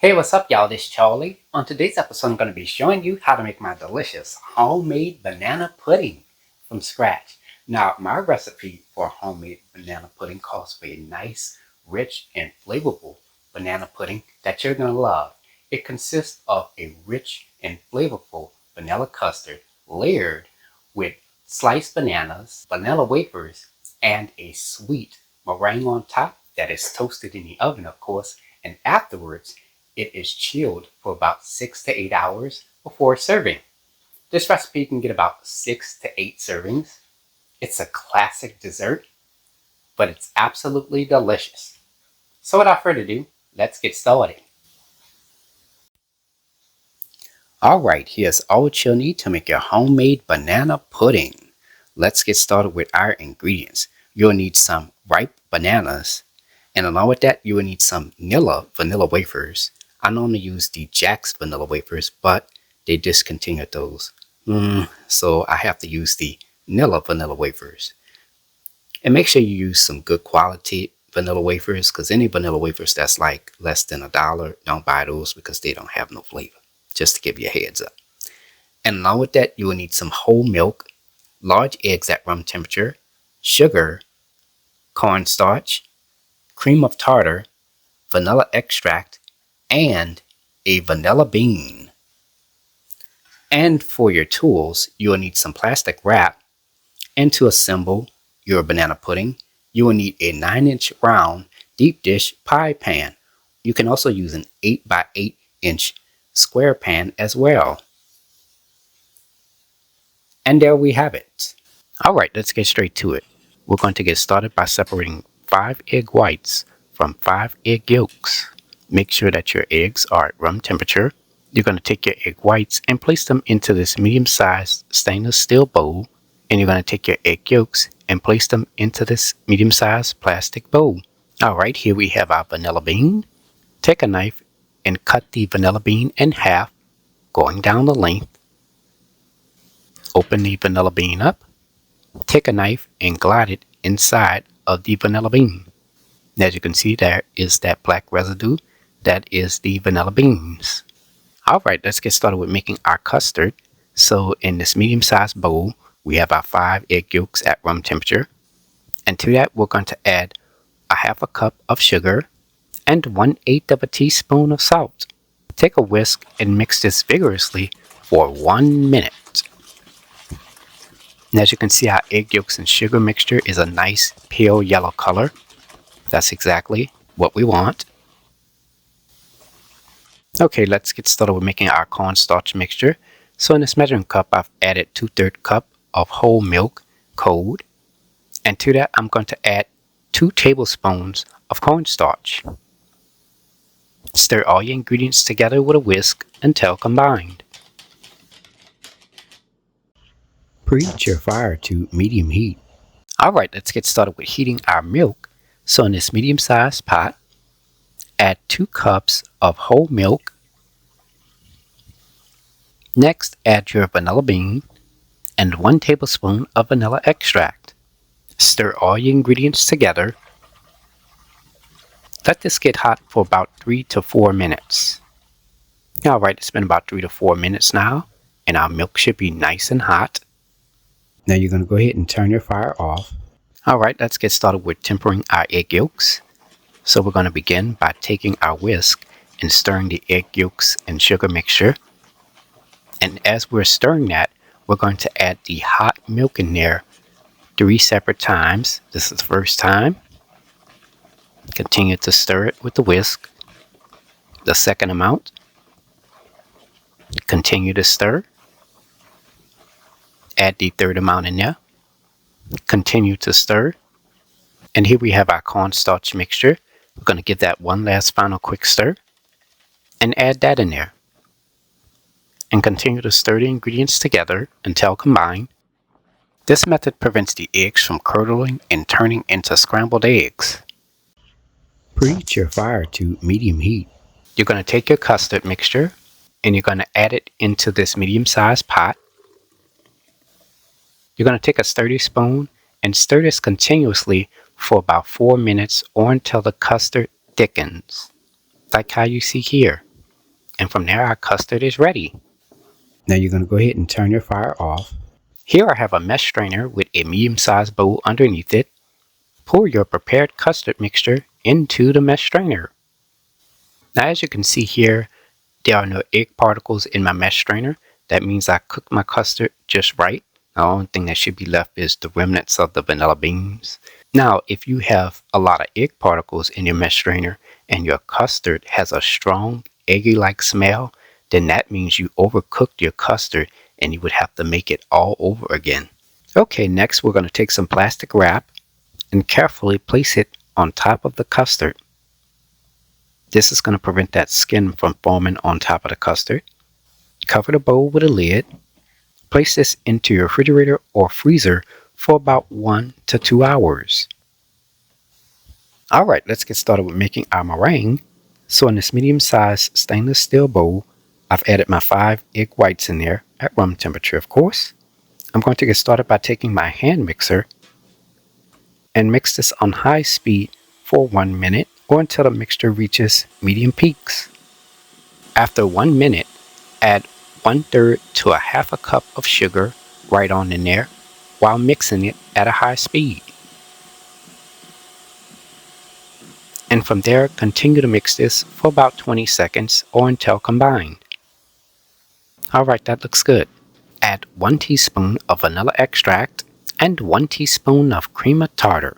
Hey, what's up, y'all? This is Charlie. On today's episode, I'm going to be showing you how to make my delicious homemade banana pudding from scratch. Now, my recipe for homemade banana pudding calls for a nice, rich, and flavorful banana pudding that you're going to love. It consists of a rich and flavorful vanilla custard layered with sliced bananas, vanilla wafers, and a sweet meringue on top that is toasted in the oven, of course, and afterwards, it is chilled for about 6 to 8 hours before serving. This recipe can get about 6 to 8 servings. It's a classic dessert, but it's absolutely delicious. So without further ado, let's get started. Alright, here's all what you'll need to make your homemade banana pudding. Let's get started with our ingredients. You'll need some ripe bananas, and along with that, you will need some vanilla wafers. I normally use the Jack's vanilla wafers, but they discontinued those. So I have to use the vanilla wafers. And make sure you use some good quality vanilla wafers, because any vanilla wafers that's like less than $1, don't buy those because they don't have no flavor. Just to give you a heads up. And along with that, you will need some whole milk, large eggs at room temperature, sugar, cornstarch, cream of tartar, vanilla extract, and a vanilla bean. And for your tools, you will need some plastic wrap, and to assemble your banana pudding, you will need a 9-inch round deep dish pie pan. You can also use an 8 by 8-inch square pan as well. And there we have it. Alright, let's get straight to it. We're going to get started by separating 5 egg whites from 5 egg yolks. Make sure that your eggs are at room temperature. You're going to take your egg whites and place them into this medium-sized stainless steel bowl. And you're going to take your egg yolks and place them into this medium-sized plastic bowl. Alright, here we have our vanilla bean. Take a knife and cut the vanilla bean in half, going down the length. Open the vanilla bean up. Take a knife and glide it inside of the vanilla bean. As you can see, there is that black residue. That is the vanilla beans. Alright, let's get started with making our custard. So in this medium-sized bowl, we have our 5 egg yolks at room temperature. And to that, we're going to add a half a cup of sugar and 1/8 of a teaspoon of salt. Take a whisk and mix this vigorously for 1 minute. And as you can see, our egg yolks and sugar mixture is a nice pale yellow color. That's exactly what we want. Okay, let's get started with making our cornstarch mixture. So in this measuring cup, I've added 2/3 cup of whole milk, cold. And to that, I'm going to add 2 tablespoons of cornstarch. Stir all your ingredients together with a whisk until combined. Preheat your fire to medium heat. Alright, let's get started with heating our milk. So in this medium-sized pot, add 2 cups of whole milk. Next, add your vanilla bean and 1 tablespoon of vanilla extract. Stir all your ingredients together. Let this get hot for about 3 to 4 minutes. Alright, it's been about 3 to 4 minutes now, and our milk should be nice and hot. Now you're going to go ahead and turn your fire off. Alright, let's get started with tempering our egg yolks. So we're going to begin by taking our whisk and stirring the egg yolks and sugar mixture. And as we're stirring that, we're going to add the hot milk in there 3 separate times. This is the first time. Continue to stir it with the whisk. The second amount. Continue to stir. Add the third amount in there. Continue to stir. And here we have our cornstarch mixture. We're going to give that one last final quick stir. And add that in there. And continue to stir the ingredients together until combined. This method prevents the eggs from curdling and turning into scrambled eggs. Preheat your fire to medium heat. You're going to take your custard mixture and you're going to add it into this medium-sized pot. You're going to take a sturdy spoon and stir this continuously for about 4 minutes or until the custard thickens, like how you see here. And from there, our custard is ready. Now you're going to go ahead and turn your fire off. Here I have a mesh strainer with a medium-sized bowl underneath it. Pour your prepared custard mixture into the mesh strainer. Now as you can see here, there are no egg particles in my mesh strainer. That means I cooked my custard just right. The only thing that should be left is the remnants of the vanilla beans. Now, if you have a lot of egg particles in your mesh strainer and your custard has a strong eggy-like smell, then that means you overcooked your custard and you would have to make it all over again. Okay, next we're going to take some plastic wrap and carefully place it on top of the custard. This is going to prevent that skin from forming on top of the custard. Cover the bowl with a lid. Place this into your refrigerator or freezer for about 1 to 2 hours. Alright, let's get started with making our meringue. So in this medium-sized stainless steel bowl, I've added my 5 egg whites in there at room temperature, of course. I'm going to get started by taking my hand mixer and mix this on high speed for 1 minute or until the mixture reaches medium peaks. After 1 minute, add 1/3 to a half a cup of sugar right on in there while mixing it at a high speed. And from there, continue to mix this for about 20 seconds or until combined. Alright, that looks good. Add 1 teaspoon of vanilla extract and 1 teaspoon of cream of tartar.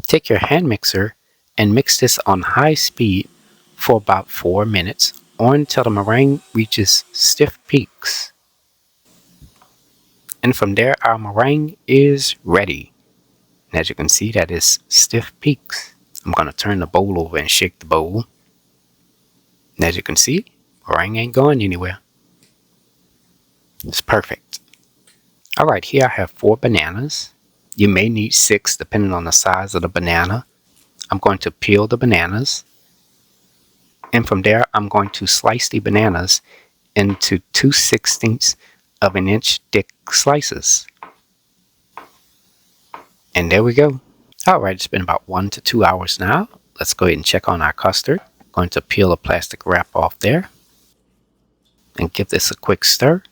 Take your hand mixer and mix this on high speed for about 4 minutes or until the meringue reaches stiff peaks. And from there, our meringue is ready. And as you can see, that is stiff peaks. I'm going to turn the bowl over and shake the bowl. And as you can see, meringue ain't going anywhere. It's perfect. Alright, here I have 4 bananas. You may need 6 depending on the size of the banana. I'm going to peel the bananas. And from there, I'm going to slice the bananas into 2/16 of an inch thick slices. And there we go. Alright, it's been about 1 to 2 hours now. Let's go ahead and check on our custard. I'm going to peel the plastic wrap off there and give this a quick stir.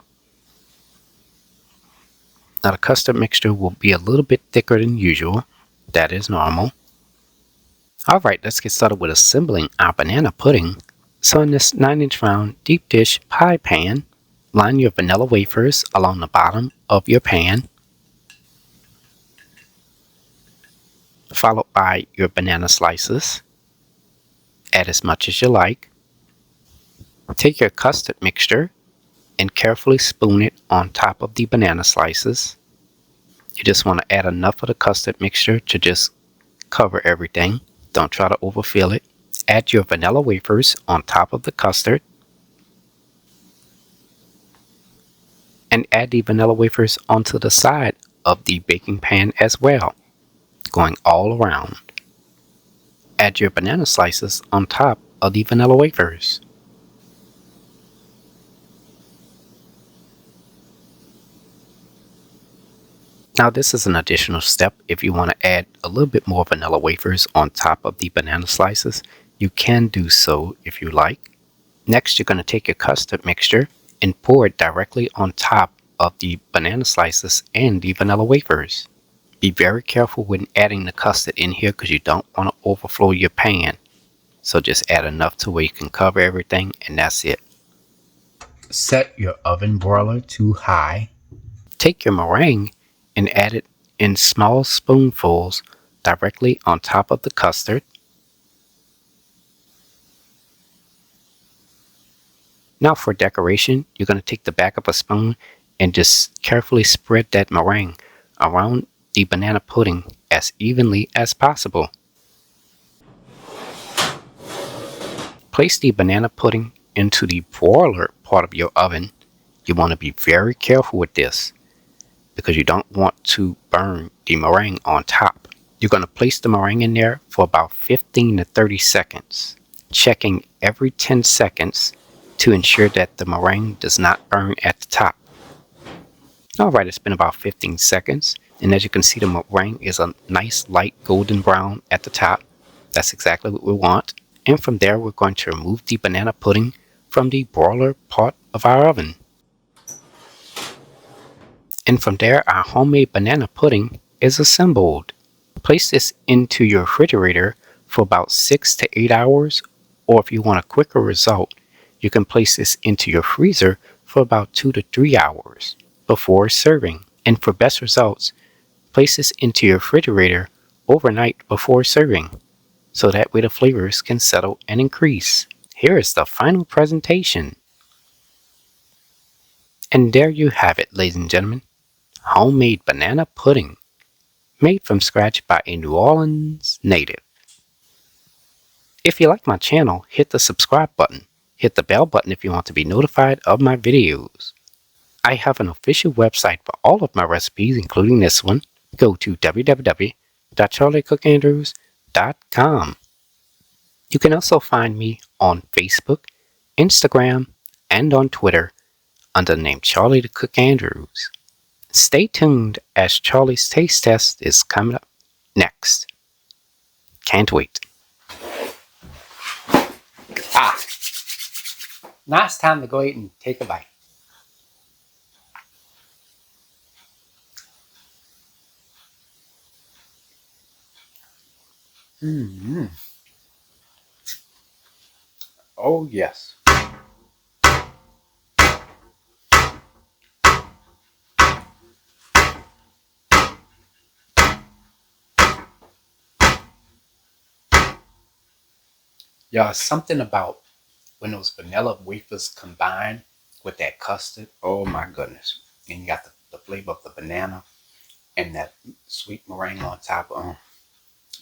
Now the custard mixture will be a little bit thicker than usual. That is normal. Alright, let's get started with assembling our banana pudding. So in this 9-inch round deep dish pie pan, line your vanilla wafers along the bottom of your pan, followed by your banana slices. Add as much as you like. Take your custard mixture and carefully spoon it on top of the banana slices. You just want to add enough of the custard mixture to just cover everything. Don't try to overfill it. Add your vanilla wafers on top of the custard. And add the vanilla wafers onto the side of the baking pan as well, going all around. Add your banana slices on top of the vanilla wafers. Now this is an additional step. If you want to add a little bit more vanilla wafers on top of the banana slices, you can do so if you like. Next, you're going to take your custard mixture and pour it directly on top of the banana slices and the vanilla wafers. Be very careful when adding the custard in here because you don't want to overflow your pan. So just add enough to where you can cover everything, and that's it. Set your oven broiler to high. Take your meringue and add it in small spoonfuls directly on top of the custard. Now for decoration, you're going to take the back of a spoon and just carefully spread that meringue around the banana pudding as evenly as possible. Place the banana pudding into the broiler part of your oven. You want to be very careful with this because you don't want to burn the meringue on top. You're going to place the meringue in there for about 15 to 30 seconds, checking every 10 seconds to ensure that the meringue does not burn at the top. Alright, it's been about 15 seconds, and as you can see, the meringue is a nice light golden brown at the top. That's exactly what we want. And from there, we're going to remove the banana pudding from the broiler part of our oven. And from there, our homemade banana pudding is assembled. Place this into your refrigerator for about 6 to 8 hours, or if you want a quicker result, you can place this into your freezer for about 2 to 3 hours before serving. And for best results, place this into your refrigerator overnight before serving, so that way the flavors can settle and increase. Here is the final presentation. And there you have it, ladies and gentlemen. Homemade banana pudding, made from scratch by a New Orleans native. If you like my channel, hit the subscribe button. Hit the bell button if you want to be notified of my videos. I have an official website for all of my recipes, including this one. Go to www.charliethecookandrews.com. You can also find me on Facebook, Instagram, and on Twitter under the name Charlie the Cook Andrews. Stay tuned as Charlie's Taste Test is coming up next. Can't wait. Now it's time to go eat and take a bite. Oh yes. Yeah, something about when those vanilla wafers combine with that custard. Oh my goodness. And you got the flavor of the banana and that sweet meringue on top.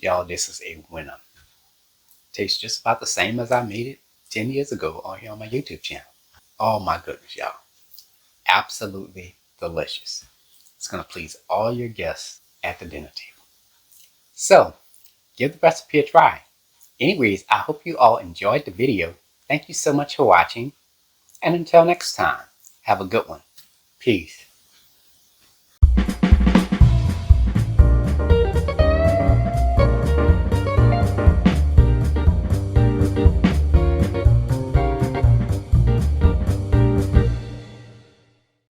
Y'all, this is a winner. Tastes just about the same as I made it 10 years ago on here on my YouTube channel. Oh my goodness, y'all. Absolutely delicious. It's going to please all your guests at the dinner table. So, give the recipe a try. Anyways, I hope you all enjoyed the video. Thank you so much for watching. And until next time, have a good one. Peace.